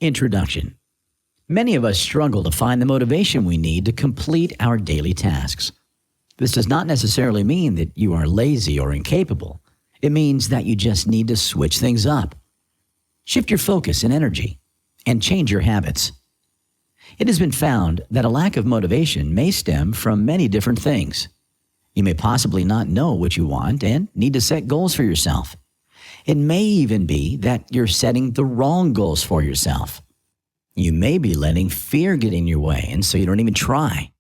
Introduction. Many of us struggle to find the motivation we need to complete our daily tasks. This does not necessarily mean that you are lazy or incapable. It means that you just need to switch things up. Shift your focus and energy, and change your habits. It has been found that a lack of motivation may stem from many different things. You may possibly not know what you want and need to set goals for yourself. It may even be that you're setting the wrong goals for yourself. You may be letting fear get in your way, and so you don't even try.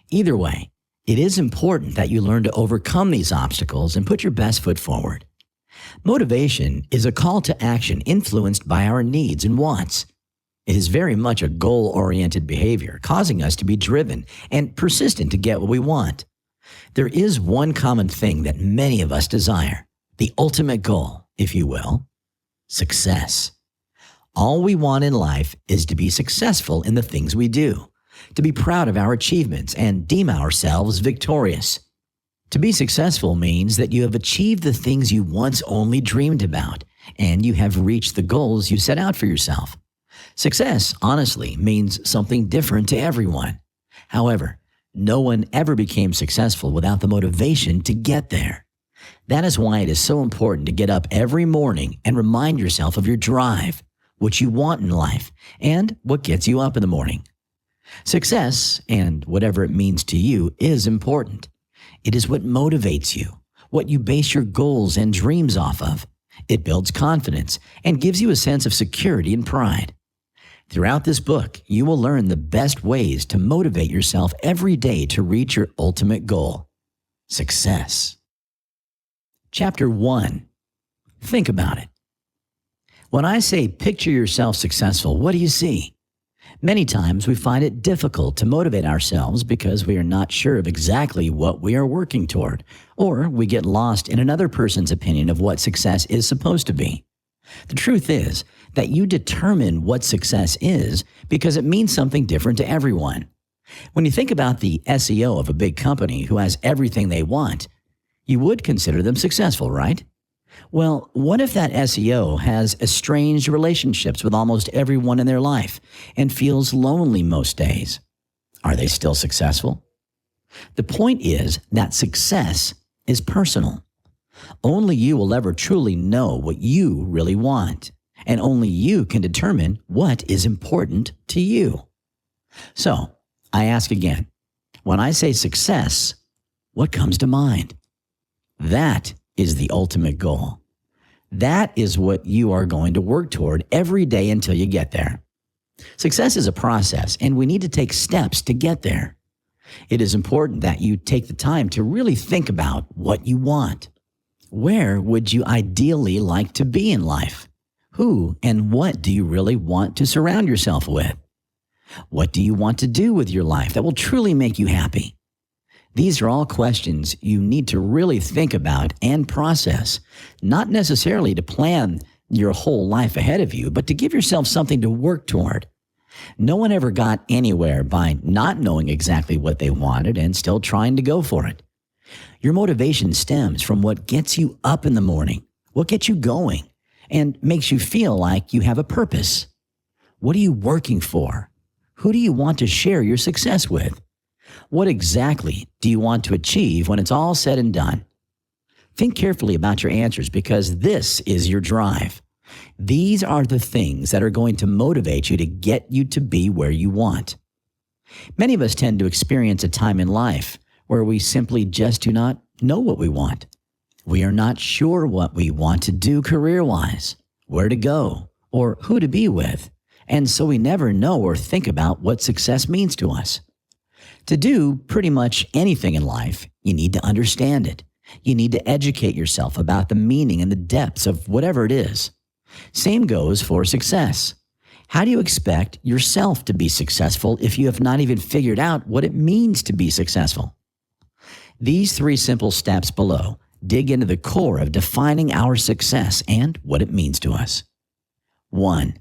Either way, it is important that you learn to overcome these obstacles and put your best foot forward. Motivation is a call to action influenced by our needs and wants. It is very much a goal-oriented behavior, causing us to be driven and persistent to get what we want. There is one common thing that many of us desire, the ultimate goal, if you will: success. All we want in life is to be successful in the things we do, to be proud of our achievements and deem ourselves victorious. To be successful means that you have achieved the things you once only dreamed about, and you have reached the goals you set out for yourself. Success, honestly, means something different to everyone. However, no one ever became successful without the motivation to get there. That is why it is so important to get up every morning and remind yourself of your drive, what you want in life, and what gets you up in the morning. Success, and whatever it means to you, is important. It is what motivates you, what you base your goals and dreams off of. It builds confidence and gives you a sense of security and pride. Throughout this book, you will learn the best ways to motivate yourself every day to reach your ultimate goal: success. Chapter 1. Think about it. When I say picture yourself successful, what do you see? Many times we find it difficult to motivate ourselves because we are not sure of exactly what we are working toward, or we get lost in another person's opinion of what success is supposed to be. The truth is that you determine what success is because it means something different to everyone. When you think about the SEO of a big company who has everything they want, you would consider them successful, right? Well, what if that SEO has estranged relationships with almost everyone in their life and feels lonely most days? Are they still successful? The point is that success is personal. Only you will ever truly know what you really want, and only you can determine what is important to you. So, I ask again, when I say success, what comes to mind? That is the ultimate goal. That is what you are going to work toward every day until you get there. Success is a process, and we need to take steps to get there. It is important that you take the time to really think about what you want. Where would you ideally like to be in life? Who and what do you really want to surround yourself with? What do you want to do with your life that will truly make you happy? These are all questions you need to really think about and process, not necessarily to plan your whole life ahead of you, but to give yourself something to work toward. No one ever got anywhere by not knowing exactly what they wanted and still trying to go for it. Your motivation stems from what gets you up in the morning, what gets you going, and makes you feel like you have a purpose. What are you working for? Who do you want to share your success with? What exactly do you want to achieve when it's all said and done? Think carefully about your answers because this is your drive. These are the things that are going to motivate you to get you to be where you want. Many of us tend to experience a time in life where we simply just do not know what we want. We are not sure what we want to do career-wise, where to go, or who to be with, and so we never know or think about what success means to us. To do pretty much anything in life, you need to understand it. You need to educate yourself about the meaning and the depths of whatever it is. Same goes for success. How do you expect yourself to be successful if you have not even figured out what it means to be successful? These 3 simple steps below dig into the core of defining our success and what it means to us. 1.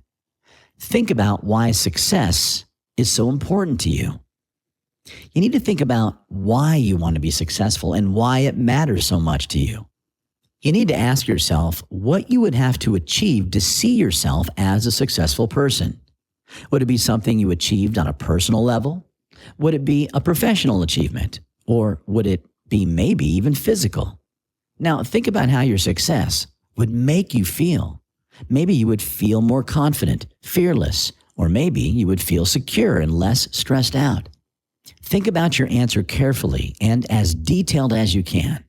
Think about why success is so important to you. You need to think about why you want to be successful and why it matters so much to you. You need to ask yourself what you would have to achieve to see yourself as a successful person. Would it be something you achieved on a personal level? Would it be a professional achievement? Or would it be maybe even physical? Now, think about how your success would make you feel. Maybe you would feel more confident, fearless, or maybe you would feel secure and less stressed out. Think about your answer carefully and as detailed as you can.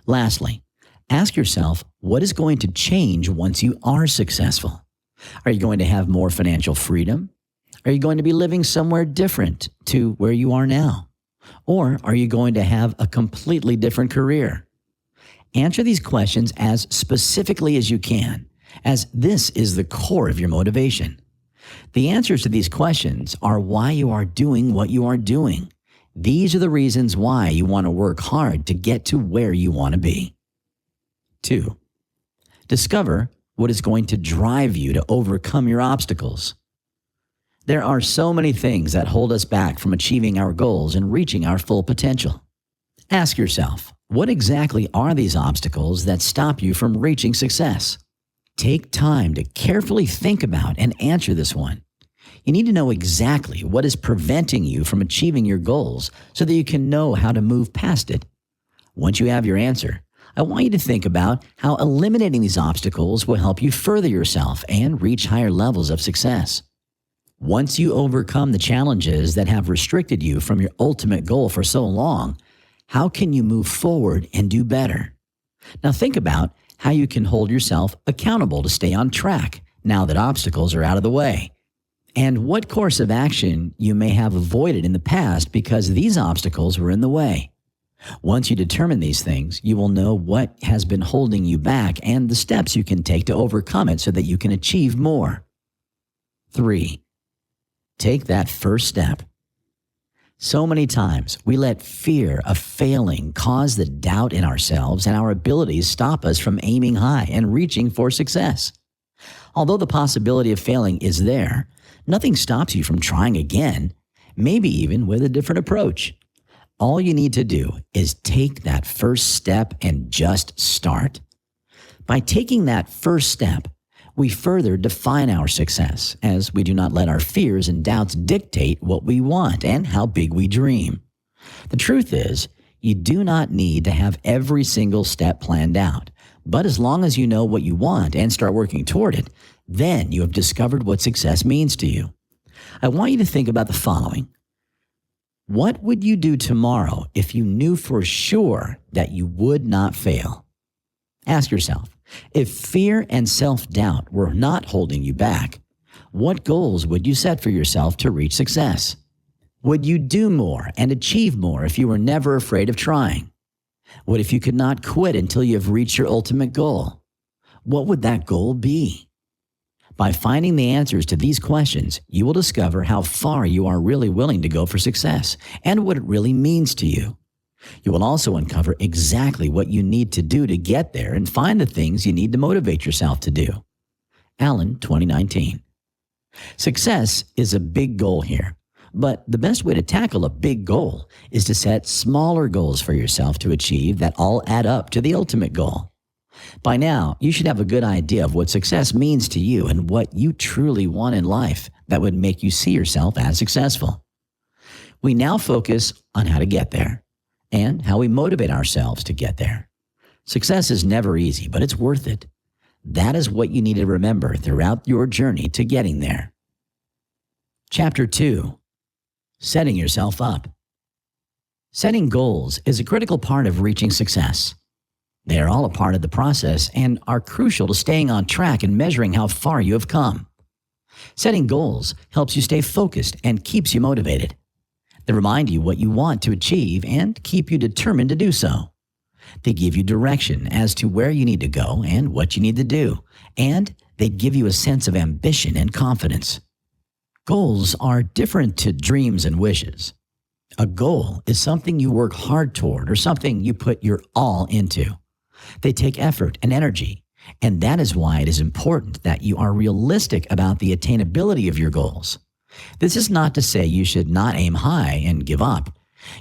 Lastly, ask yourself what is going to change once you are successful. Are you going to have more financial freedom? Are you going to be living somewhere different to where you are now? Or are you going to have a completely different career? Answer these questions as specifically as you can, as this is the core of your motivation. The answers to these questions are why you are doing what you are doing. These are the reasons why you want to work hard to get to where you want to be. 2. Discover what is going to drive you to overcome your obstacles. There are so many things that hold us back from achieving our goals and reaching our full potential. Ask yourself, what exactly are these obstacles that stop you from reaching success? Take time to carefully think about and answer this one. You need to know exactly what is preventing you from achieving your goals so that you can know how to move past it. Once you have your answer, I want you to think about how eliminating these obstacles will help you further yourself and reach higher levels of success. Once you overcome the challenges that have restricted you from your ultimate goal for so long, how can you move forward and do better? Now think about how you can hold yourself accountable to stay on track now that obstacles are out of the way, and what course of action you may have avoided in the past because these obstacles were in the way. Once you determine these things, you will know what has been holding you back and the steps you can take to overcome it so that you can achieve more. 3. Take that first step. So many times we let fear of failing cause the doubt in ourselves and our abilities stop us from aiming high and reaching for success. Although the possibility of failing is there, nothing stops you from trying again, maybe even with a different approach. All you need to do is take that first step and just start. By taking that first step, we further define our success as we do not let our fears and doubts dictate what we want and how big we dream. The truth is, you do not need to have every single step planned out, but as long as you know what you want and start working toward it, then you have discovered what success means to you. I want you to think about the following. What would you do tomorrow if you knew for sure that you would not fail? Ask yourself, if fear and self-doubt were not holding you back, what goals would you set for yourself to reach success? Would you do more and achieve more if you were never afraid of trying? What if you could not quit until you have reached your ultimate goal? What would that goal be? By finding the answers to these questions, you will discover how far you are really willing to go for success and what it really means to you. You will also uncover exactly what you need to do to get there and find the things you need to motivate yourself to do. Allen, 2019. Success is a big goal here, but the best way to tackle a big goal is to set smaller goals for yourself to achieve that all add up to the ultimate goal. By now, you should have a good idea of what success means to you and what you truly want in life that would make you see yourself as successful. We now focus on how to get there and how we motivate ourselves to get there. Success is never easy, but it's worth it. That is what you need to remember throughout your journey to getting there. Chapter 2. Setting yourself up. Setting goals is a critical part of reaching success. They are all a part of the process and are crucial to staying on track and measuring how far you have come. Setting goals helps you stay focused and keeps you motivated. They remind you what you want to achieve and keep you determined to do so. They give you direction as to where you need to go and what you need to do, and they give you a sense of ambition and confidence. Goals are different to dreams and wishes. A goal is something you work hard toward or something you put your all into. They take effort and energy, and that is why it is important that you are realistic about the attainability of your goals. This is not to say you should not aim high and give up.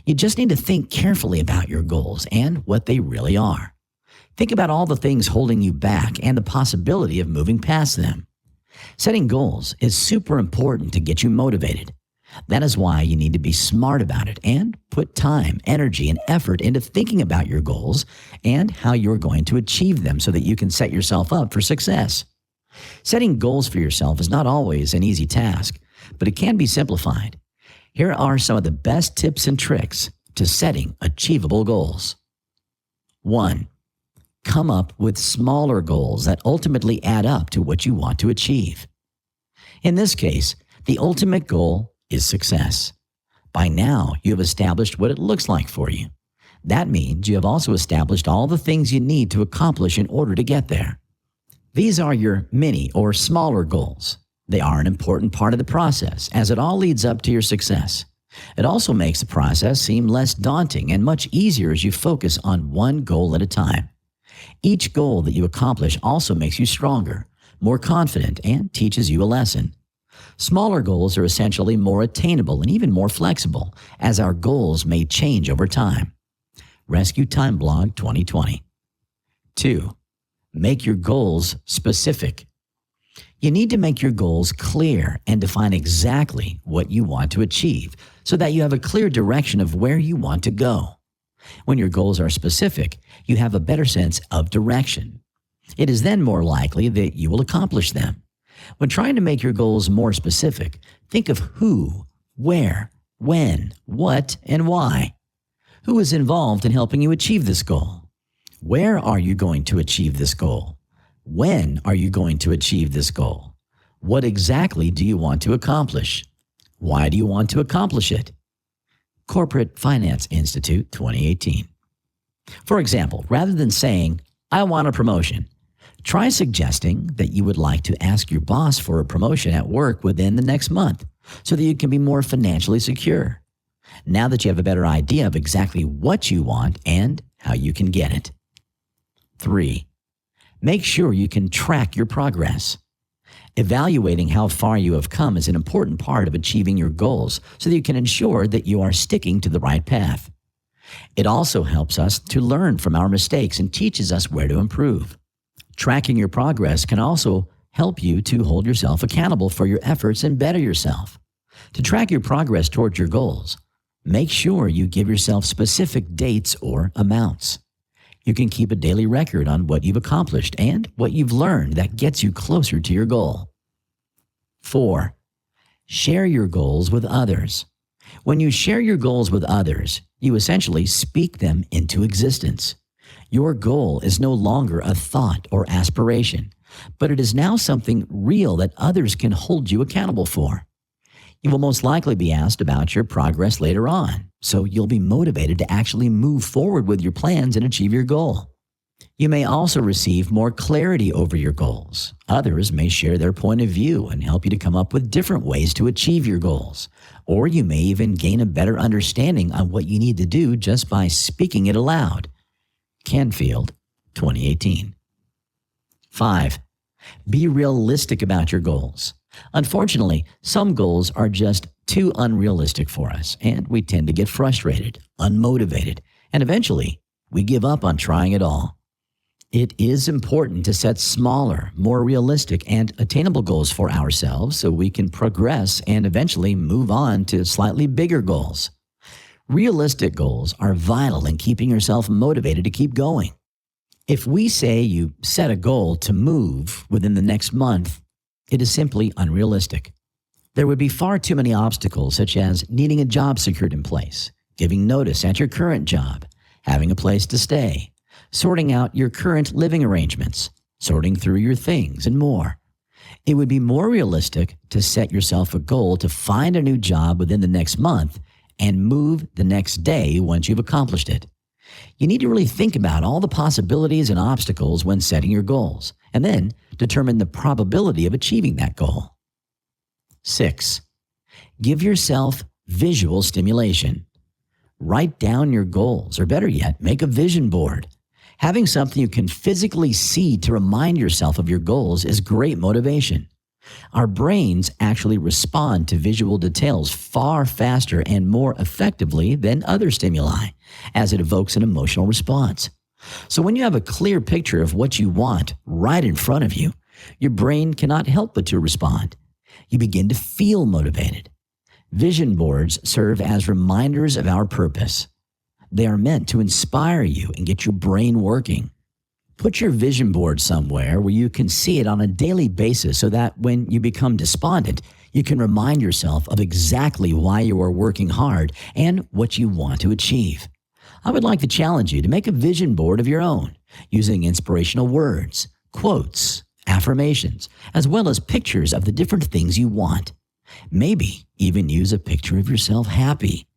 You just need to think carefully about your goals and what they really are. Think about all the things holding you back and the possibility of moving past them. Setting goals is super important to get you motivated. That is why you need to be smart about it and put time, energy, and effort into thinking about your goals and how you're going to achieve them so that you can set yourself up for success. Setting goals for yourself is not always an easy task, but it can be simplified. Here are some of the best tips and tricks to setting achievable goals. 1. Come up with smaller goals that ultimately add up to what you want to achieve. In this case, the ultimate goal is success. By now, you have established what it looks like for you. That means you have also established all the things you need to accomplish in order to get there. These are your mini or smaller goals. They are an important part of the process as it all leads up to your success. It also makes the process seem less daunting and much easier as you focus on one goal at a time. Each goal that you accomplish also makes you stronger, more confident, and teaches you a lesson. Smaller goals are essentially more attainable and even more flexible, as our goals may change over time. Rescue Time Blog 2020. 2. Make your goals specific. You need to make your goals clear and define exactly what you want to achieve so that you have a clear direction of where you want to go. When your goals are specific, you have a better sense of direction. It is then more likely that you will accomplish them. When trying to make your goals more specific, think of who, where, when, what, and why. Who is involved in helping you achieve this goal? Where are you going to achieve this goal? When are you going to achieve this goal? What exactly do you want to accomplish? Why do you want to accomplish it? Corporate Finance Institute 2018. For example, rather than saying, "I want a promotion," try suggesting that you would like to ask your boss for a promotion at work within the next month so that you can be more financially secure. Now that you have a better idea of exactly what you want and how you can get it. 3. Make sure you can track your progress. Evaluating how far you have come is an important part of achieving your goals so that you can ensure that you are sticking to the right path. It also helps us to learn from our mistakes and teaches us where to improve. Tracking your progress can also help you to hold yourself accountable for your efforts and better yourself. To track your progress towards your goals, make sure you give yourself specific dates or amounts. You can keep a daily record on what you've accomplished and what you've learned that gets you closer to your goal. 4. Share your goals with others. When you share your goals with others, you essentially speak them into existence. Your goal is no longer a thought or aspiration, but it is now something real that others can hold you accountable for. You will most likely be asked about your progress later on, so you'll be motivated to actually move forward with your plans and achieve your goal. You may also receive more clarity over your goals. Others may share their point of view and help you to come up with different ways to achieve your goals. Or you may even gain a better understanding on what you need to do just by speaking it aloud. Canfield, 2018. 5. Be realistic about your goals. Unfortunately, some goals are just too unrealistic for us, and we tend to get frustrated, unmotivated, and eventually we give up on trying at all. It is important to set smaller, more realistic, and attainable goals for ourselves so we can progress and eventually move on to slightly bigger goals. Realistic goals are vital in keeping yourself motivated to keep going. If we say you set a goal to move within the next month, it is simply unrealistic. There would be far too many obstacles, such as needing a job secured in place, giving notice at your current job, having a place to stay, sorting out your current living arrangements, sorting through your things, and more. It would be more realistic to set yourself a goal to find a new job within the next month and move the next day once you've accomplished it. You need to really think about all the possibilities and obstacles when setting your goals, and then determine the probability of achieving that goal. 6. Give yourself visual stimulation. Write down your goals, or better yet, make a vision board. Having something you can physically see to remind yourself of your goals is great motivation. Our brains actually respond to visual details far faster and more effectively than other stimuli, as it evokes an emotional response. So when you have a clear picture of what you want right in front of you, Your brain cannot help but to respond. You begin to feel motivated. Vision boards serve as reminders of our purpose. They are meant to inspire you and get your brain working. Put your vision board somewhere where you can see it on a daily basis so that when you become despondent, you can remind yourself of exactly why you are working hard and what you want to achieve. I would like to challenge you to make a vision board of your own using inspirational words, quotes, affirmations, as well as pictures of the different things you want. Maybe even use a picture of yourself happy.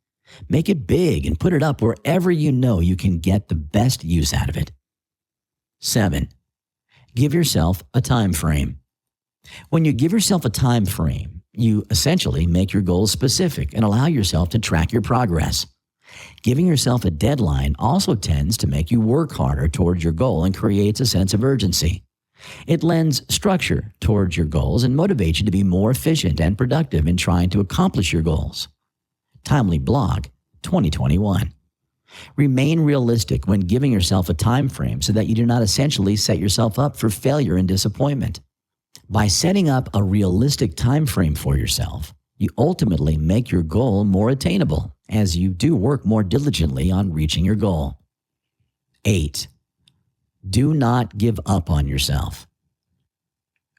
Make it big and put it up wherever you know you can get the best use out of it. 7. Give yourself a time frame. When you give yourself a time frame, you essentially make your goals specific and allow yourself to track your progress. Giving yourself a deadline also tends to make you work harder towards your goal and creates a sense of urgency. It lends structure towards your goals and motivates you to be more efficient and productive in trying to accomplish your goals. Timely Blog 2021. Remain realistic when giving yourself a time frame so that you do not essentially set yourself up for failure and disappointment. By setting up a realistic time frame for yourself, you ultimately make your goal more attainable as you do work more diligently on reaching your goal. 8. Do not give up on yourself.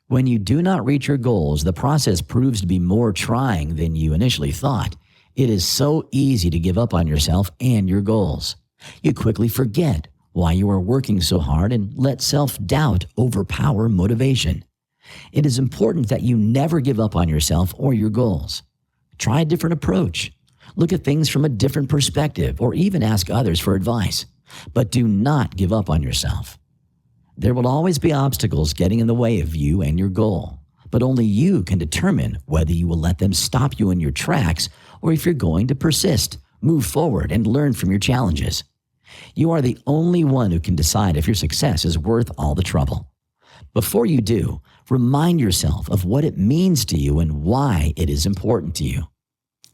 When you do not reach your goals, the process proves to be more trying than you initially thought. It is so easy to give up on yourself and your goals. You quickly forget why you are working so hard and let self-doubt overpower motivation. It is important that you never give up on yourself or your goals. Try a different approach. Look at things from a different perspective or even ask others for advice. But do not give up on yourself. There will always be obstacles getting in the way of you and your goal, but only you can determine whether you will let them stop you in your tracks or if you're going to persist, move forward, and learn from your challenges. You are the only one who can decide if your success is worth all the trouble. Before you do, remind yourself of what it means to you and why it is important to you.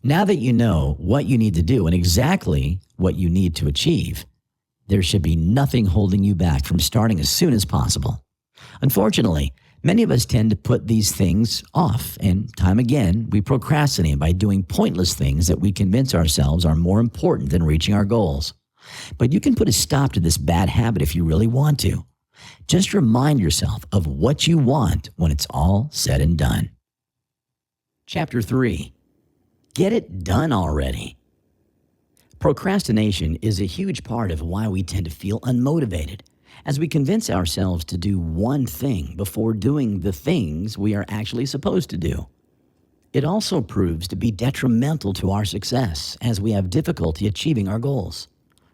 Now that you know what you need to do and exactly what you need to achieve, there should be nothing holding you back from starting as soon as possible. Unfortunately, many of us tend to put these things off, and time again, we procrastinate by doing pointless things that we convince ourselves are more important than reaching our goals. But you can put a stop to this bad habit if you really want to. Just remind yourself of what you want when it's all said and done. Chapter 3. Get it done already. Procrastination is a huge part of why we tend to feel unmotivated, as we convince ourselves to do one thing before doing the things we are actually supposed to do. It also proves to be detrimental to our success, as we have difficulty achieving our goals.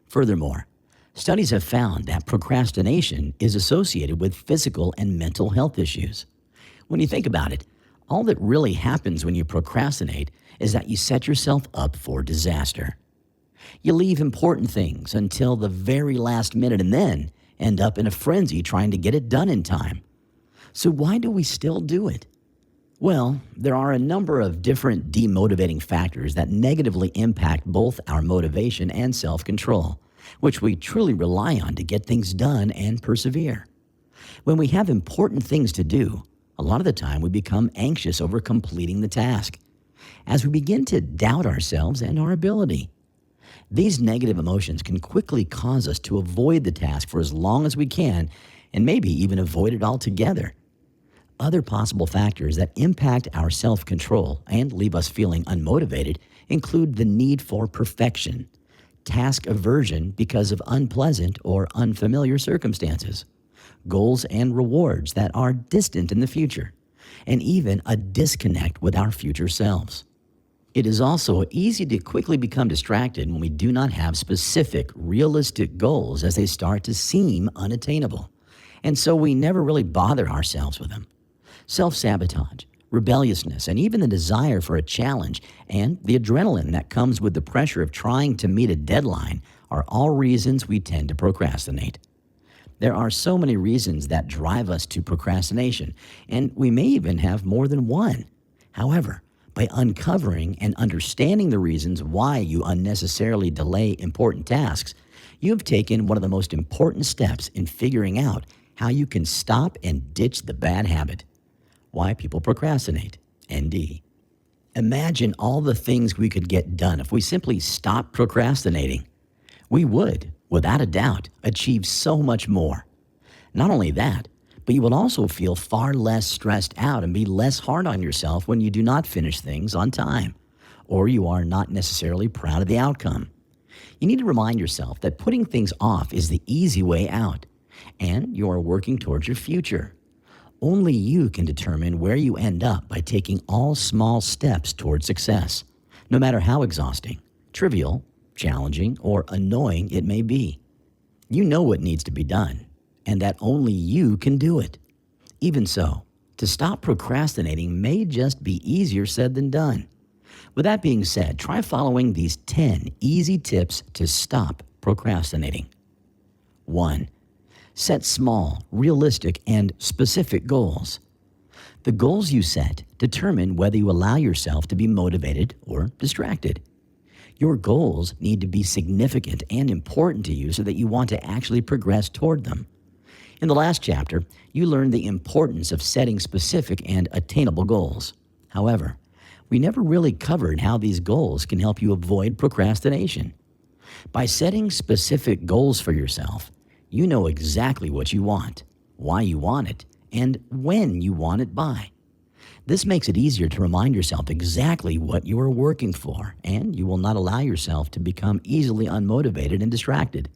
Furthermore, studies have found that procrastination is associated with physical and mental health issues. When you think about it, all that really happens when you procrastinate is that you set yourself up for disaster. You leave important things until the very last minute and then end up in a frenzy trying to get it done in time. So why do we still do it? Well, there are a number of different demotivating factors that negatively impact both our motivation and self-control, which we truly rely on to get things done and persevere. When we have important things to do, a lot of the time we become anxious over completing the task, as we begin to doubt ourselves and our ability. These negative emotions can quickly cause us to avoid the task for as long as we can, and maybe even avoid it altogether. Other possible factors that impact our self-control and leave us feeling unmotivated include the need for perfection, task aversion because of unpleasant or unfamiliar circumstances, goals and rewards that are distant in the future, and even a disconnect with our future selves. It is also easy to quickly become distracted when we do not have specific, realistic goals as they start to seem unattainable, and so we never really bother ourselves with them. Self-sabotage, rebelliousness, and even the desire for a challenge and the adrenaline that comes with the pressure of trying to meet a deadline are all reasons we tend to procrastinate. There are so many reasons that drive us to procrastination, and we may even have more than one. However, by uncovering and understanding the reasons why you unnecessarily delay important tasks, you have taken one of the most important steps in figuring out how you can stop and ditch the bad habit. Why people procrastinate. ND. Imagine all the things we could get done if we simply stopped procrastinating. We would, without a doubt, achieve so much more. Not only that, but you will also feel far less stressed out and be less hard on yourself when you do not finish things on time, or you are not necessarily proud of the outcome. You need to remind yourself that putting things off is the easy way out, and you are working towards your future. Only you can determine where you end up by taking all small steps toward success, no matter how exhausting, trivial, challenging, or annoying it may be. You know what needs to be done, and that only you can do it. Even so, to stop procrastinating may just be easier said than done. With that being said, try following these 10 easy tips to stop procrastinating. 1. Set small, realistic, and specific goals. The goals you set determine whether you allow yourself to be motivated or distracted. Your goals need to be significant and important to you so that you want to actually progress toward them. In the last chapter, you learned the importance of setting specific and attainable goals. However, we never really covered how these goals can help you avoid procrastination. By setting specific goals for yourself, you know exactly what you want, why you want it, and when you want it by. This makes it easier to remind yourself exactly what you are working for, and you will not allow yourself to become easily unmotivated and distracted.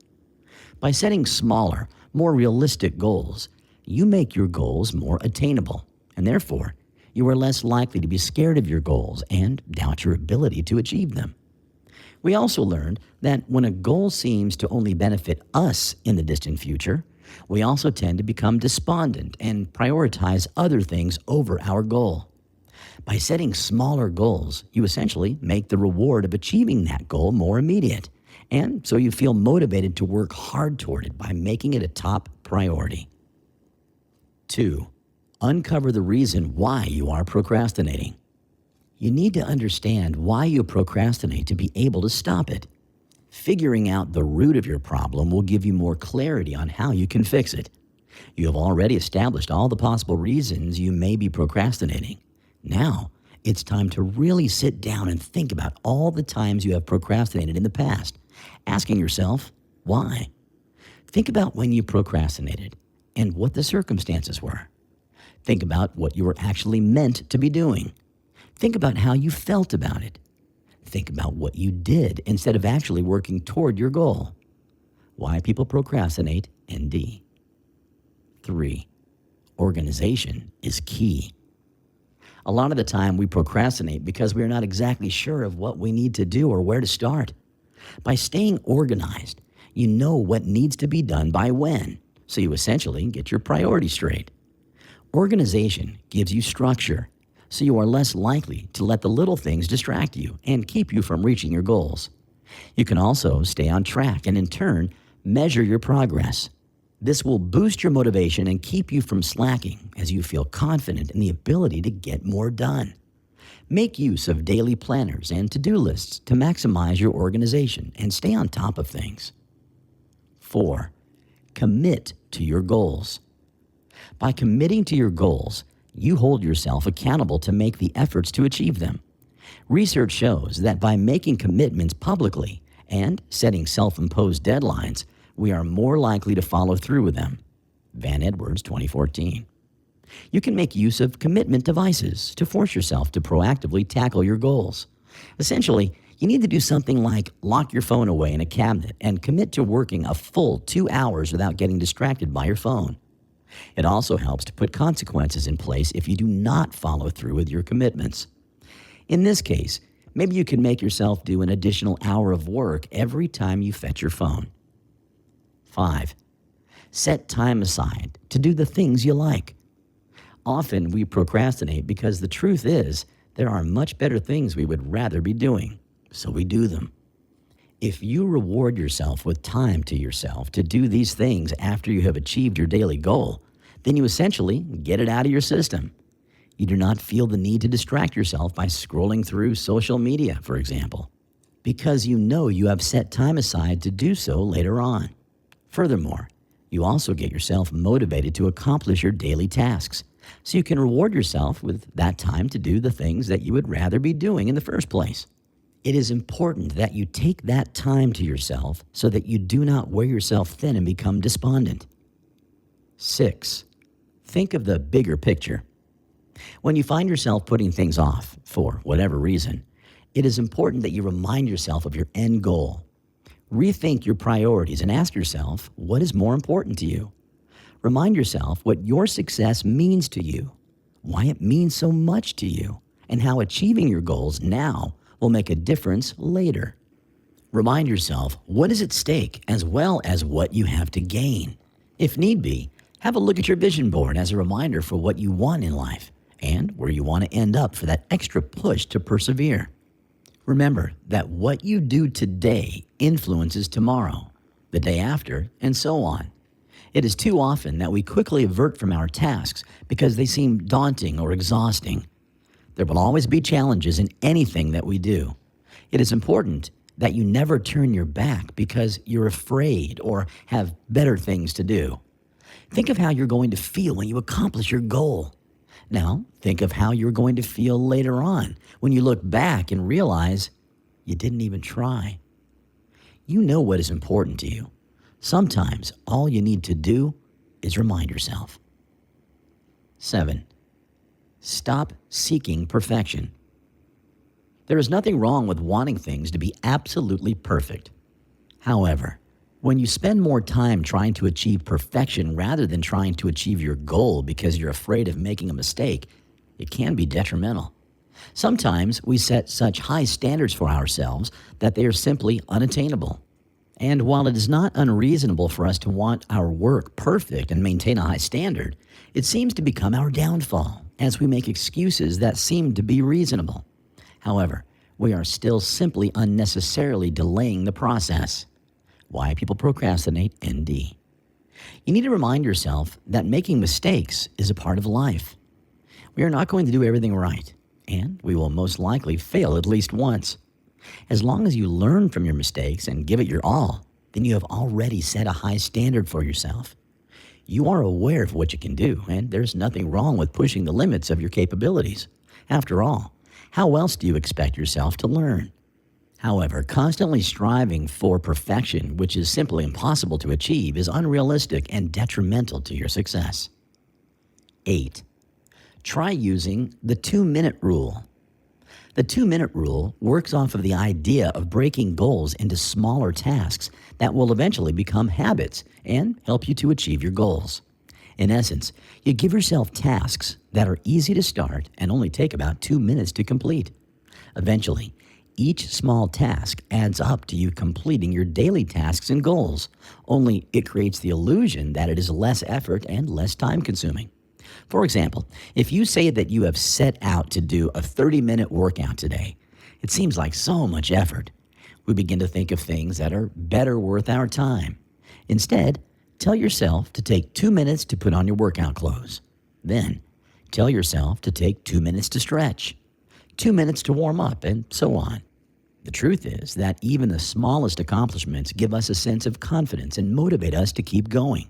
By setting smaller, more realistic goals, you make your goals more attainable, and therefore, you are less likely to be scared of your goals and doubt your ability to achieve them. We also learned that when a goal seems to only benefit us in the distant future, we also tend to become despondent and prioritize other things over our goal. By setting smaller goals, you essentially make the reward of achieving that goal more immediate, and so you feel motivated to work hard toward it by making it a top priority. 2. Uncover the reason why you are procrastinating. You need to understand why you procrastinate to be able to stop it. Figuring out the root of your problem will give you more clarity on how you can fix it. You have already established all the possible reasons you may be procrastinating. Now, it's time to really sit down and think about all the times you have procrastinated in the past, asking yourself, why? Think about when you procrastinated and what the circumstances were. Think about what you were actually meant to be doing. Think about how you felt about it. Think about what you did instead of actually working toward your goal. Why people procrastinate, ND. 3. Organization is key. A lot of the time we procrastinate because we are not exactly sure of what we need to do or where to start. By staying organized, you know what needs to be done by when, so you essentially get your priorities straight. Organization gives you structure, so you are less likely to let the little things distract you and keep you from reaching your goals. You can also stay on track and in turn, measure your progress. This will boost your motivation and keep you from slacking as you feel confident in the ability to get more done. Make use of daily planners and to-do lists to maximize your organization and stay on top of things. 4. Commit to your goals. By committing to your goals, you hold yourself accountable to make the efforts to achieve them. Research shows that by making commitments publicly and setting self-imposed deadlines, we are more likely to follow through with them. Van Edwards, 2014. You can make use of commitment devices to force yourself to proactively tackle your goals. Essentially, you need to do something like lock your phone away in a cabinet and commit to working a full 2 hours without getting distracted by your phone. It also helps to put consequences in place if you do not follow through with your commitments. In this case, maybe you can make yourself do an additional hour of work every time you fetch your phone. 5. Set time aside to do the things you like. Often we procrastinate because the truth is there are much better things we would rather be doing, so we do them. If you reward yourself with time to yourself to do these things after you have achieved your daily goal, then you essentially get it out of your system. You do not feel the need to distract yourself by scrolling through social media, for example, because you know you have set time aside to do so later on. Furthermore, You also get yourself motivated to accomplish your daily tasks, so you can reward yourself with that time to do the things that you would rather be doing in the first place. It is important that you take that time to yourself so that you do not wear yourself thin and become despondent. 6. Think of the bigger picture. When you find yourself putting things off for whatever reason, it is important that you remind yourself of your end goal. Rethink your priorities and ask yourself what is more important to you. Remind yourself what your success means to you, why it means so much to you, and how achieving your goals now will make a difference later. Remind yourself what is at stake as well as what you have to gain. If need be, have a look at your vision board as a reminder for what you want in life and where you want to end up for that extra push to persevere. Remember that what you do today influences tomorrow, the day after, and so on. It is too often that we quickly avert from our tasks because they seem daunting or exhausting. There will always be challenges in anything that we do. It is important that you never turn your back because you're afraid or have better things to do. Think of how you're going to feel when you accomplish your goal. Now, think of how you're going to feel later on when you look back and realize you didn't even try. You know what is important to you. Sometimes all you need to do is remind yourself. 7. Stop seeking perfection. There is nothing wrong with wanting things to be absolutely perfect. However, when you spend more time trying to achieve perfection rather than trying to achieve your goal because you're afraid of making a mistake, it can be detrimental. Sometimes we set such high standards for ourselves that they are simply unattainable. And while it is not unreasonable for us to want our work perfect and maintain a high standard, it seems to become our downfall as we make excuses that seem to be reasonable. However, we are still simply unnecessarily delaying the process. Why people procrastinate, ND. You need to remind yourself that making mistakes is a part of life. We are not going to do everything right, and we will most likely fail at least once. As long as you learn from your mistakes and give it your all, then you have already set a high standard for yourself. You are aware of what you can do, and there's nothing wrong with pushing the limits of your capabilities. After all, how else do you expect yourself to learn? However, constantly striving for perfection, which is simply impossible to achieve, is unrealistic and detrimental to your success. 8. Try using the 2-minute rule. The 2-minute rule works off of the idea of breaking goals into smaller tasks that will eventually become habits and help you to achieve your goals. In essence, you give yourself tasks that are easy to start and only take about 2 minutes to complete. Eventually, each small task adds up to you completing your daily tasks and goals, only it creates the illusion that it is less effort and less time-consuming. For example, if you say that you have set out to do a 30-minute workout today, it seems like so much effort. We begin to think of things that are better worth our time. Instead, tell yourself to take 2 minutes to put on your workout clothes. Then, tell yourself to take 2 minutes to stretch, 2 minutes to warm up, and so on. The truth is that even the smallest accomplishments give us a sense of confidence and motivate us to keep going.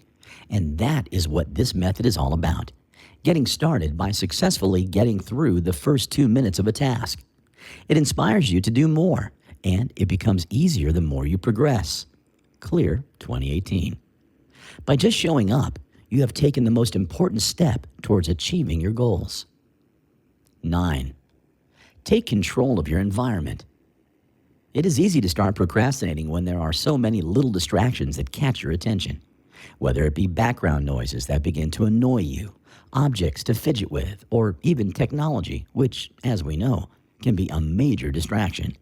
And that is what this method is all about. Getting started by successfully getting through the first 2 minutes of a task. It inspires you to do more, and it becomes easier the more you progress. Clear 2018. By just showing up, you have taken the most important step towards achieving your goals. 9. Take control of your environment. It is easy to start procrastinating when there are so many little distractions that catch your attention, whether it be background noises that begin to annoy you, objects to fidget with, or even technology, which, as we know, can be a major distraction.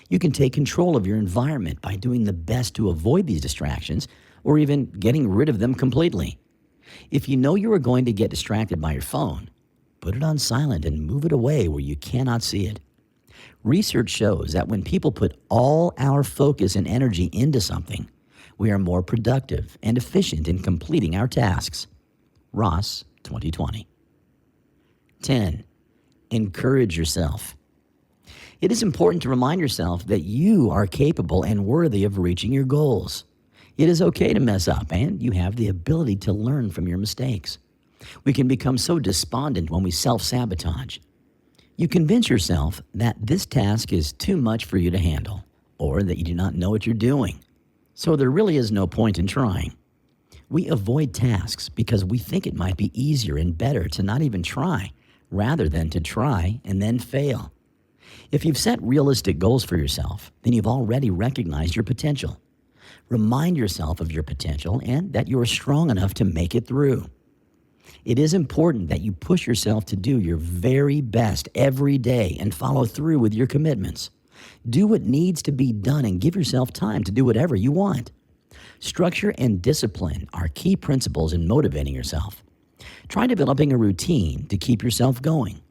You can take control of your environment by doing the best to avoid these distractions or even getting rid of them completely. If you know you are going to get distracted by your phone, put it on silent and move it away where you cannot see it. Research shows that when people put all our focus and energy into something, we are more productive and efficient in completing our tasks. Ross, 2020. 10. Encourage yourself. It is important to remind yourself that you are capable and worthy of reaching your goals. It is okay to mess up, and you have the ability to learn from your mistakes. We can become so despondent when we self-sabotage. You convince yourself that this task is too much for you to handle, or that you do not know what you're doing. So there really is no point in trying. We avoid tasks because we think it might be easier and better to not even try, rather than to try and then fail. If you've set realistic goals for yourself, then you've already recognized your potential. Remind yourself of your potential and that you are strong enough to make it through. It is important that you push yourself to do your very best every day and follow through with your commitments. Do what needs to be done and give yourself time to do whatever you want. Structure and discipline are key principles in motivating yourself. Try developing a routine to keep yourself going.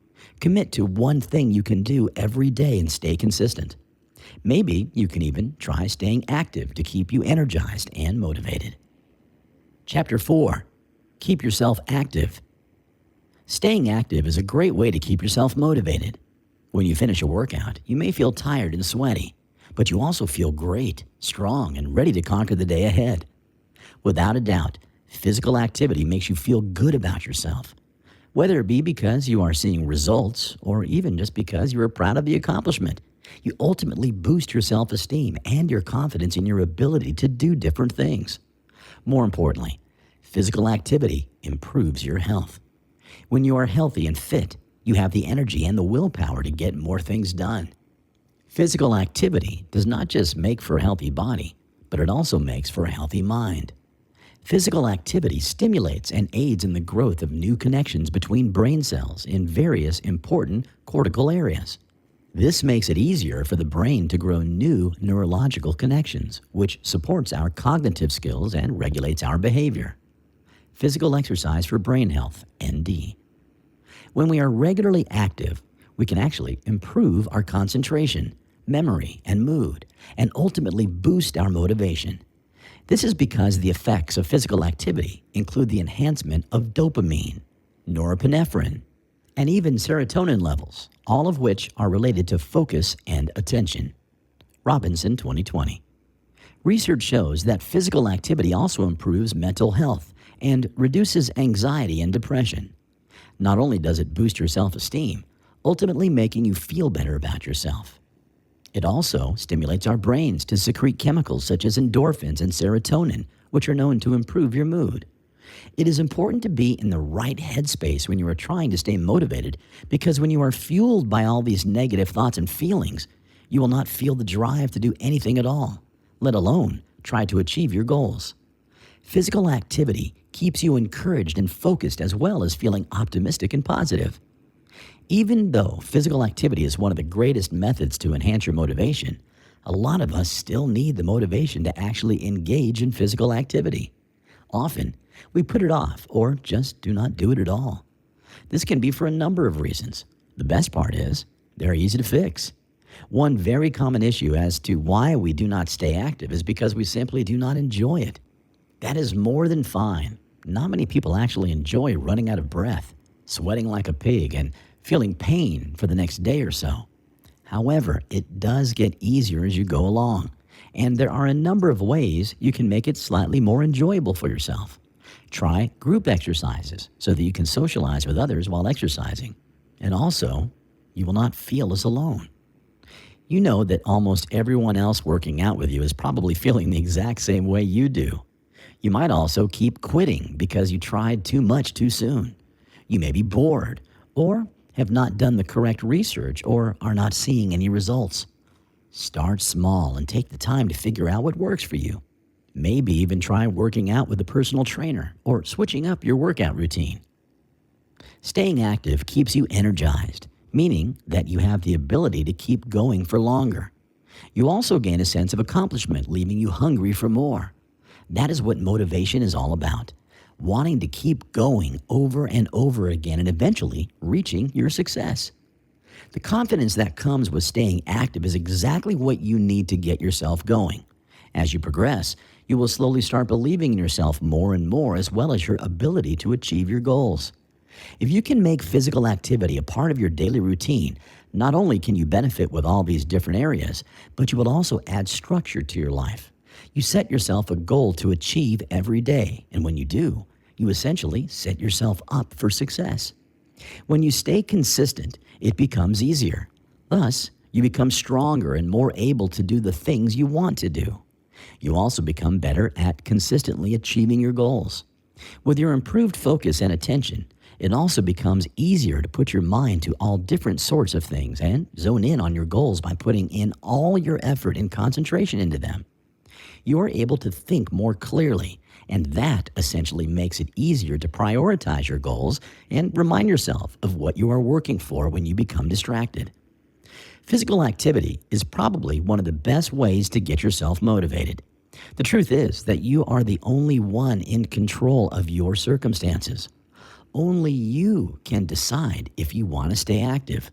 Commit to one thing you can do every day and stay consistent. Maybe you can even try staying active to keep you energized and motivated. Chapter 4. Keep yourself active. Staying active is a great way to keep yourself motivated. When you finish a workout, you may feel tired and sweaty, but you also feel great, strong, and ready to conquer the day ahead. Without a doubt, physical activity makes you feel good about yourself, whether it be because you are seeing results or even just because you are proud of the accomplishment. You ultimately boost your self-esteem and your confidence in your ability to do different things. More importantly, physical activity improves your health. When you are healthy and fit, you have the energy and the willpower to get more things done. Physical activity does not just make for a healthy body, but it also makes for a healthy mind. Physical activity stimulates and aids in the growth of new connections between brain cells in various important cortical areas. This makes it easier for the brain to grow new neurological connections, which supports our cognitive skills and regulates our behavior. Physical exercise for brain health, ND. When we are regularly active, we can actually improve our concentration, memory, and mood, and ultimately boost our motivation. This is because the effects of physical activity include the enhancement of dopamine, norepinephrine, and even serotonin levels, all of which are related to focus and attention. Robinson 2020. Research shows that physical activity also improves mental health and reduces anxiety and depression. Not only does it boost your self-esteem, ultimately making you feel better about yourself, it also stimulates our brains to secrete chemicals such as endorphins and serotonin, which are known to improve your mood. It is important to be in the right headspace when you are trying to stay motivated, because when you are fueled by all these negative thoughts and feelings, you will not feel the drive to do anything at all, let alone try to achieve your goals. Physical activity keeps you encouraged and focused, as well as feeling optimistic and positive. Even though physical activity is one of the greatest methods to enhance your motivation, a lot of us still need the motivation to actually engage in physical activity. Often, we put it off or just do not do it at all. This can be for a number of reasons. The best part is, they're easy to fix. One very common issue as to why we do not stay active is because we simply do not enjoy it. That is more than fine. Not many people actually enjoy running out of breath, sweating like a pig, and feeling pain for the next day or so. However, it does get easier as you go along, and there are a number of ways you can make it slightly more enjoyable for yourself. Try group exercises so that you can socialize with others while exercising, and also, you will not feel as alone. You know that almost everyone else working out with you is probably feeling the exact same way you do. You might also keep quitting because you tried too much too soon. You may be bored, or have not done the correct research, or are not seeing any results. Start small and take the time to figure out what works for you. Maybe even try working out with a personal trainer or switching up your workout routine. Staying active keeps you energized, meaning that you have the ability to keep going for longer. You also gain a sense of accomplishment, leaving you hungry for more. That is what motivation is all about. Wanting to keep going over and over again and eventually reaching your success. The confidence that comes with staying active is exactly what you need to get yourself going. As you progress, you will slowly start believing in yourself more and more, as well as your ability to achieve your goals. If you can make physical activity a part of your daily routine, not only can you benefit with all these different areas, but you will also add structure to your life. You set yourself a goal to achieve every day, and when you do, you essentially set yourself up for success. When you stay consistent, it becomes easier. Thus, you become stronger and more able to do the things you want to do. You also become better at consistently achieving your goals. With your improved focus and attention, it also becomes easier to put your mind to all different sorts of things and zone in on your goals by putting in all your effort and concentration into them. You are able to think more clearly, and that essentially makes it easier to prioritize your goals and remind yourself of what you are working for when you become distracted. Physical activity is probably one of the best ways to get yourself motivated. The truth is that you are the only one in control of your circumstances. Only you can decide if you want to stay active.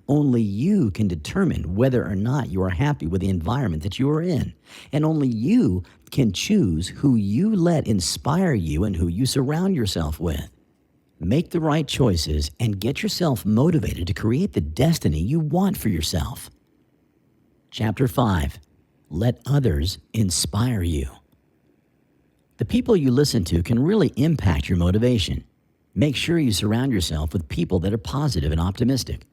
Only you can determine whether or not you are happy with the environment that you are in. And only you can choose who you let inspire you and who you surround yourself with. Make the right choices and get yourself motivated to create the destiny you want for yourself. Chapter 5. Let others inspire you. The people you listen to can really impact your motivation. Make sure you surround yourself with people that are positive and optimistic.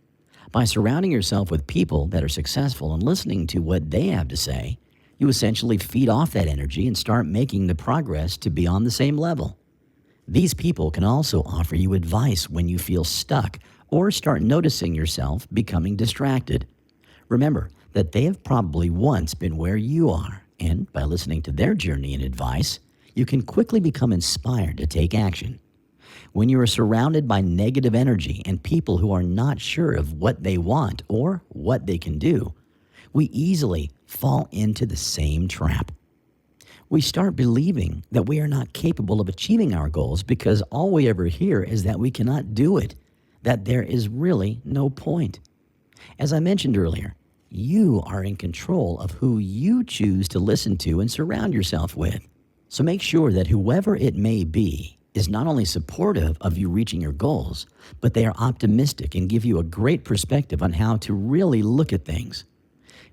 By surrounding yourself with people that are successful and listening to what they have to say, you essentially feed off that energy and start making the progress to be on the same level. These people can also offer you advice when you feel stuck or start noticing yourself becoming distracted. Remember that they have probably once been where you are, and by listening to their journey and advice, you can quickly become inspired to take action. When you are surrounded by negative energy and people who are not sure of what they want or what they can do, we easily fall into the same trap. We start believing that we are not capable of achieving our goals because all we ever hear is that we cannot do it, that there is really no point. As I mentioned earlier, you are in control of who you choose to listen to and surround yourself with. So make sure that whoever it may be is not only supportive of you reaching your goals, but they are optimistic and give you a great perspective on how to really look at things.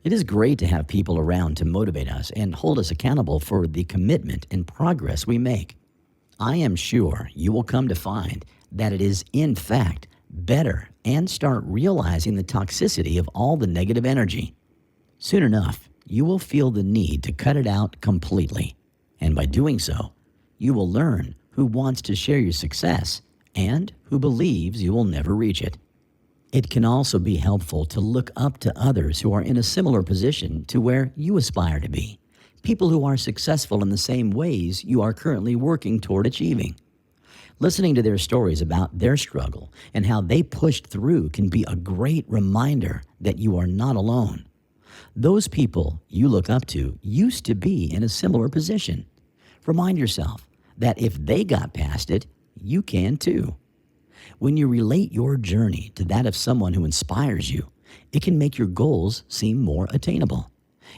It is great to have people around to motivate us and hold us accountable for the commitment and progress we make. I am sure you will come to find that it is, in fact, better and start realizing the toxicity of all the negative energy. Soon enough, you will feel the need to cut it out completely. And by doing so, you will learn who wants to share your success and who believes you will never reach it. It can also be helpful to look up to others who are in a similar position to where you aspire to be, people who are successful in the same ways you are currently working toward achieving. Listening to their stories about their struggle and how they pushed through can be a great reminder that you are not alone. Those people you look up to used to be in a similar position. Remind yourself that if they got past it, you can too. When you relate your journey to that of someone who inspires you, it can make your goals seem more attainable.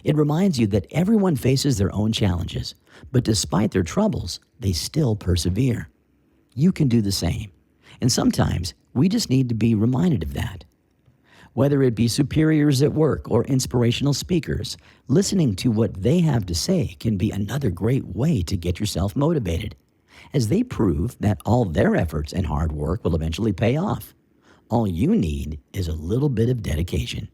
It reminds you that everyone faces their own challenges, but despite their troubles, they still persevere. You can do the same, and sometimes we just need to be reminded of that. Whether it be superiors at work or inspirational speakers, listening to what they have to say can be another great way to get yourself motivated, as they prove that all their efforts and hard work will eventually pay off. All you need is a little bit of dedication.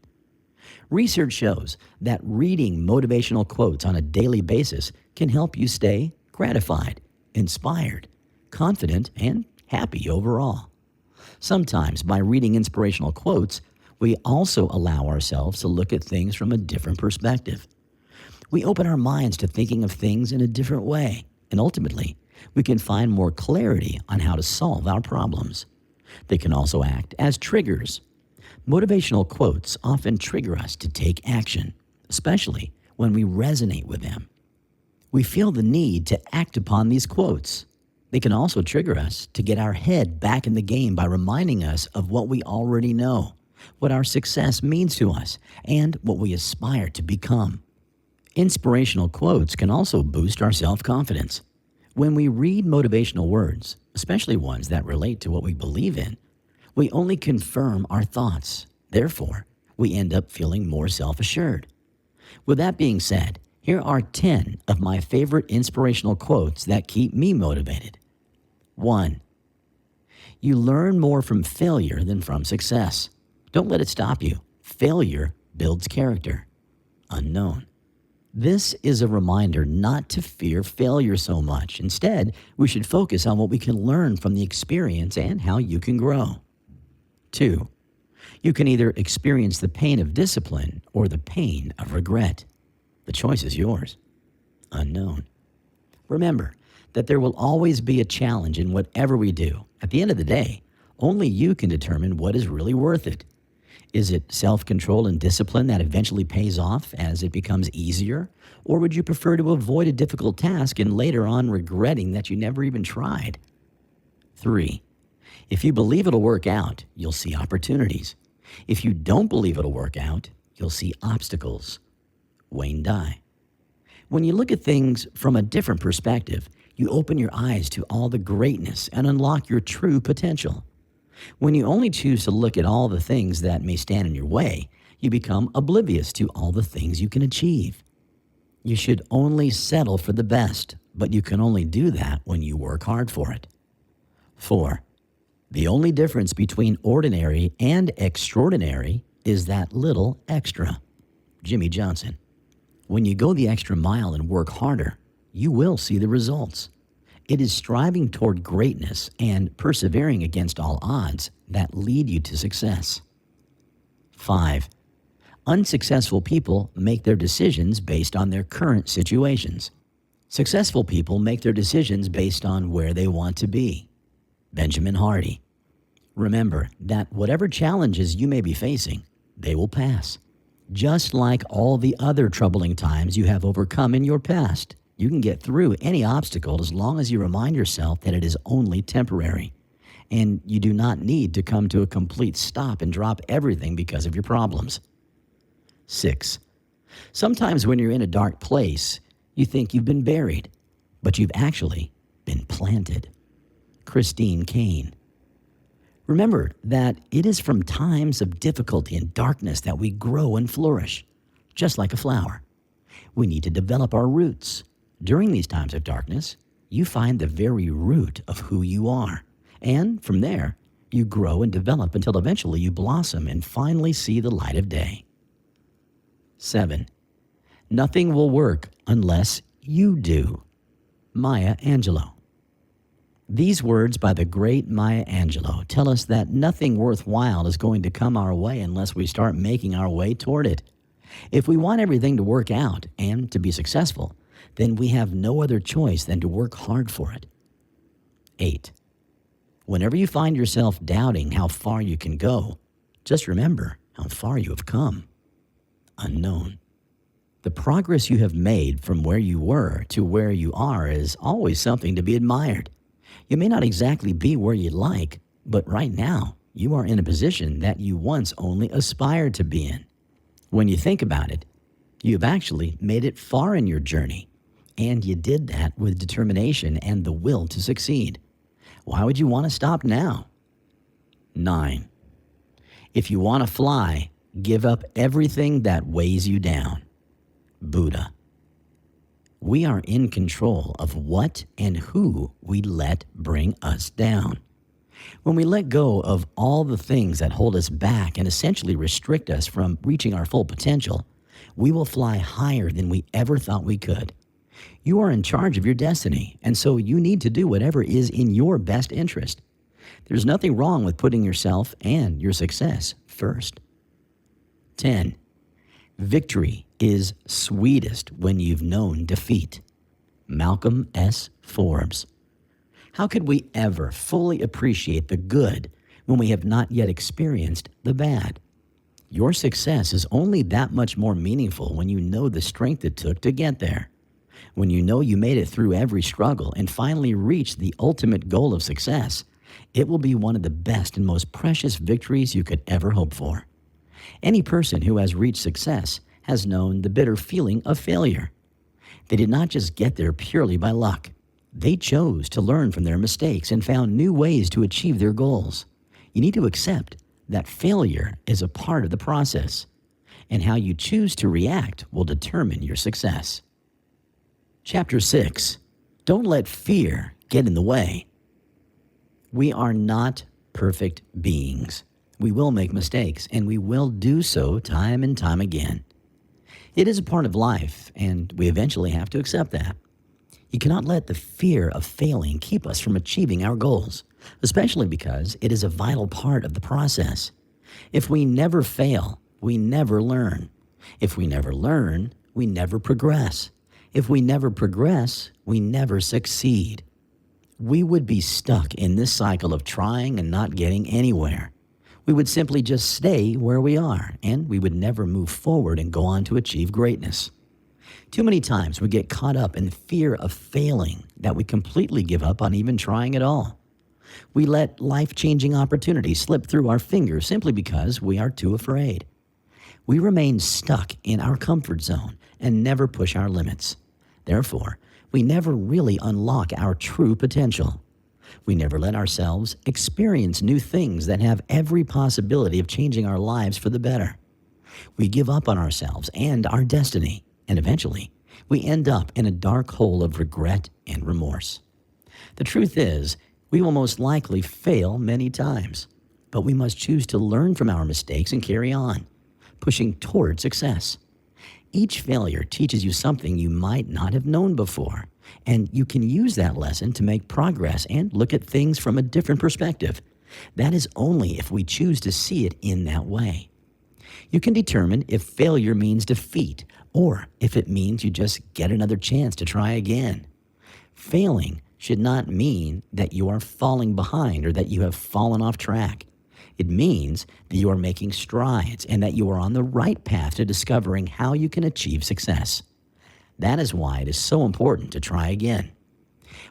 Research shows that reading motivational quotes on a daily basis can help you stay gratified, inspired, confident, and happy overall. Sometimes by reading inspirational quotes, we also allow ourselves to look at things from a different perspective. We open our minds to thinking of things in a different way, and ultimately, we can find more clarity on how to solve our problems. They can also act as triggers. Motivational quotes often trigger us to take action, especially when we resonate with them. We feel the need to act upon these quotes. They can also trigger us to get our head back in the game by reminding us of what we already know, what our success means to us, and what we aspire to become. Inspirational quotes can also boost our self-confidence. When we read motivational words, especially ones that relate to what we believe in, we only confirm our thoughts. Therefore, we end up feeling more self-assured. With that being said, Here are 10 of my favorite inspirational quotes that keep me motivated. 1. You learn more from failure than from success. Don't let it stop you. Failure builds character. Unknown. This is a reminder not to fear failure so much. Instead, we should focus on what we can learn from the experience and how you can grow. 2. You can either experience the pain of discipline or the pain of regret. The choice is yours. Unknown. Remember that there will always be a challenge in whatever we do. At the end of the day, only you can determine what is really worth it. Is it self-control and discipline that eventually pays off as it becomes easier? Or would you prefer to avoid a difficult task and later on regretting that you never even tried? 3. If you believe it'll work out, you'll see opportunities. If you don't believe it'll work out, you'll see obstacles. Wayne Dye. When you look at things from a different perspective, you open your eyes to all the greatness and unlock your true potential. When you only choose to look at all the things that may stand in your way, you become oblivious to all the things you can achieve. You should only settle for the best, but you can only do that when you work hard for it. 4. The only difference between ordinary and extraordinary is that little extra. Jimmy Johnson. When you go the extra mile and work harder, you will see the results. It is striving toward greatness and persevering against all odds that lead you to success. 5. Unsuccessful people make their decisions based on their current situations. Successful people make their decisions based on where they want to be. Benjamin Hardy. Remember that whatever challenges you may be facing, they will pass. Just like all the other troubling times you have overcome in your past. You can get through any obstacle as long as you remind yourself that it is only temporary. And you do not need to come to a complete stop and drop everything because of your problems. 6. Sometimes when you're in a dark place, you think you've been buried, but you've actually been planted. Christine Kane. Remember that it is from times of difficulty and darkness that we grow and flourish, just like a flower. We need to develop our roots. During these times of darkness, you find the very root of who you are. And from there, you grow and develop until eventually you blossom and finally see the light of day. 7. Nothing will work unless you do. Maya Angelou. These words by the great Maya Angelou tell us that nothing worthwhile is going to come our way unless we start making our way toward it. If we want everything to work out and to be successful, then we have no other choice than to work hard for it. 8. Whenever you find yourself doubting how far you can go, just remember how far you have come. Unknown. The progress you have made from where you were to where you are is always something to be admired. You may not exactly be where you'd like, but right now, you are in a position that you once only aspired to be in. When you think about it, you've actually made it far in your journey. And you did that with determination and the will to succeed. Why would you want to stop now? 9. If you want to fly, give up everything that weighs you down. Buddha. We are in control of what and who we let bring us down. When we let go of all the things that hold us back and essentially restrict us from reaching our full potential, we will fly higher than we ever thought we could. You are in charge of your destiny, and so you need to do whatever is in your best interest. There's nothing wrong with putting yourself and your success first. 10. Victory is sweetest when you've known defeat. Malcolm S. Forbes. How could we ever fully appreciate the good when we have not yet experienced the bad? Your success is only that much more meaningful when you know the strength it took to get there. When you know you made it through every struggle and finally reached the ultimate goal of success, it will be one of the best and most precious victories you could ever hope for. Any person who has reached success has known the bitter feeling of failure. They did not just get there purely by luck. They chose to learn from their mistakes and found new ways to achieve their goals. You need to accept that failure is a part of the process, and how you choose to react will determine your success. Chapter 6. Don't let fear get in the way. We are not perfect beings. We will make mistakes, and we will do so time and time again. It is a part of life, and we eventually have to accept that. You cannot let the fear of failing keep us from achieving our goals, especially because it is a vital part of the process. If we never fail, we never learn. If we never learn, we never progress. If we never progress, we never succeed. We would be stuck in this cycle of trying and not getting anywhere. We would simply just stay where we are, and we would never move forward and go on to achieve greatness. Too many times we get caught up in the fear of failing that we completely give up on even trying at all. We let life-changing opportunities slip through our fingers simply because we are too afraid. We remain stuck in our comfort zone and never push our limits. Therefore, we never really unlock our true potential. We never let ourselves experience new things that have every possibility of changing our lives for the better. We give up on ourselves and our destiny, and eventually, we end up in a dark hole of regret and remorse. The truth is, we will most likely fail many times, but we must choose to learn from our mistakes and carry on, pushing toward success. Each failure teaches you something you might not have known before, and you can use that lesson to make progress and look at things from a different perspective. That is only if we choose to see it in that way. You can determine if failure means defeat or if it means you just get another chance to try again. Failing should not mean that you are falling behind or that you have fallen off track. It means that you are making strides and that you are on the right path to discovering how you can achieve success. That is why it is so important to try again.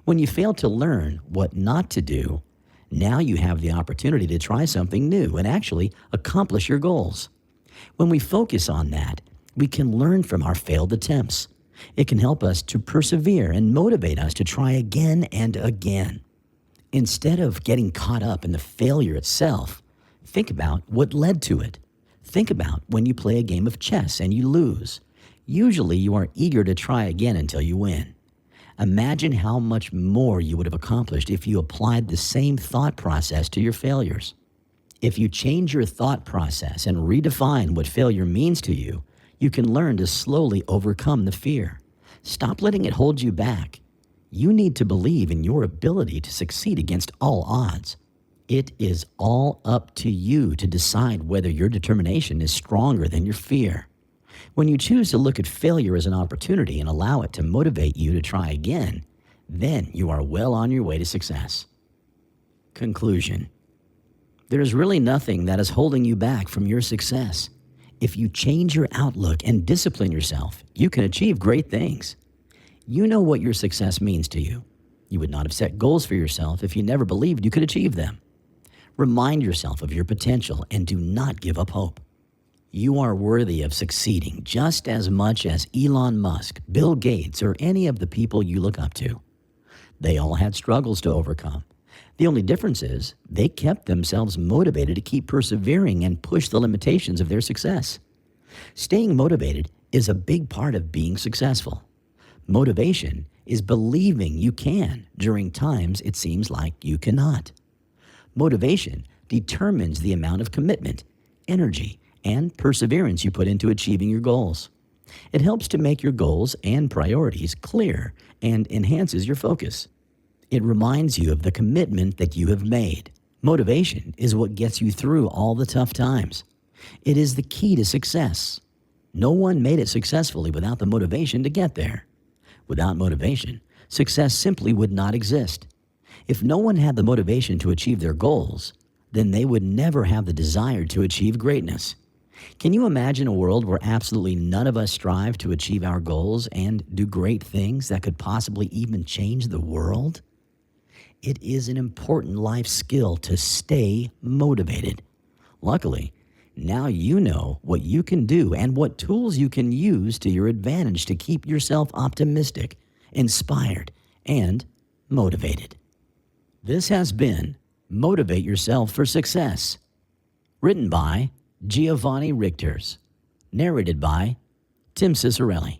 When you fail to learn what not to do, now you have the opportunity to try something new and actually accomplish your goals. When we focus on that, we can learn from our failed attempts. It can help us to persevere and motivate us to try again and again. Instead of getting caught up in the failure itself, think about what led to it. Think about when you play a game of chess and you lose. Usually you are eager to try again until you win. Imagine how much more you would have accomplished if you applied the same thought process to your failures. If you change your thought process and redefine what failure means to you, you can learn to slowly overcome the fear. Stop letting it hold you back. You need to believe in your ability to succeed against all odds. It is all up to you to decide whether your determination is stronger than your fear. When you choose to look at failure as an opportunity and allow it to motivate you to try again, then you are well on your way to success. Conclusion. There is really nothing that is holding you back from your success. If you change your outlook and discipline yourself, you can achieve great things. You know what your success means to you. You would not have set goals for yourself if you never believed you could achieve them. Remind yourself of your potential and do not give up hope. You are worthy of succeeding just as much as Elon Musk, Bill Gates, or any of the people you look up to. They all had struggles to overcome. The only difference is they kept themselves motivated to keep persevering and push the limitations of their success. Staying motivated is a big part of being successful. Motivation is believing you can during times it seems like you cannot. Motivation determines the amount of commitment, energy, and perseverance you put into achieving your goals. It helps to make your goals and priorities clear and enhances your focus. It reminds you of the commitment that you have made. Motivation is what gets you through all the tough times. It is the key to success. No one made it successfully without the motivation to get there. Without motivation, success simply would not exist. If no one had the motivation to achieve their goals, then they would never have the desire to achieve greatness. Can you imagine a world where absolutely none of us strive to achieve our goals and do great things that could possibly even change the world? It is an important life skill to stay motivated. Luckily, now you know what you can do and what tools you can use to your advantage to keep yourself optimistic, inspired, and motivated. This has been Motivate Yourself for Success, written by Giovanni Richters, narrated by Tim Cicerelli.